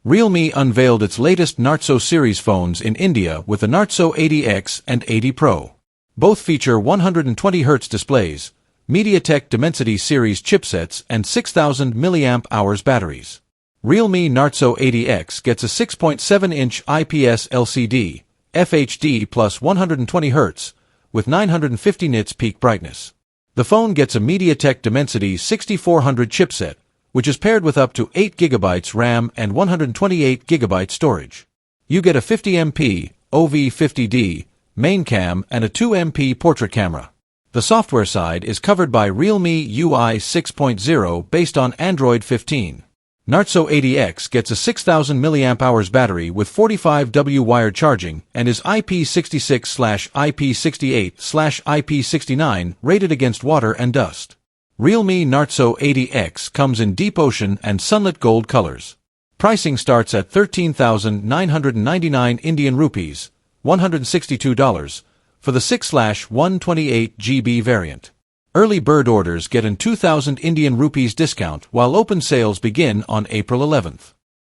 Realme unveiled its latest Narzo series phones in India with the Narzo 80X and 80 Pro. Both feature 120Hz displays, MediaTek Dimensity series chipsets and 6000 mAh batteries. Realme Narzo 80X gets a 6.7-inch IPS LCD, FHD plus 120Hz, with 950 nits peak brightness. The phone gets a MediaTek Dimensity 6400 chipset, which is paired with up to 8GB RAM and 128GB storage. You get a 50MP, OV50D, main cam and a 2MP portrait camera. The software side is covered by Realme UI 6.0 based on Android 15. Narzo 80X gets a 6000 mAh battery with 45W wired charging and is IP66/IP68/IP69 rated against water and dust. Realme Narzo 80X comes in deep ocean and sunlit gold colors. Pricing starts at 13,999 Indian rupees, $162, for the 6/128GB variant. Early bird orders get an 2,000 Indian rupees discount while open sales begin on April 11th.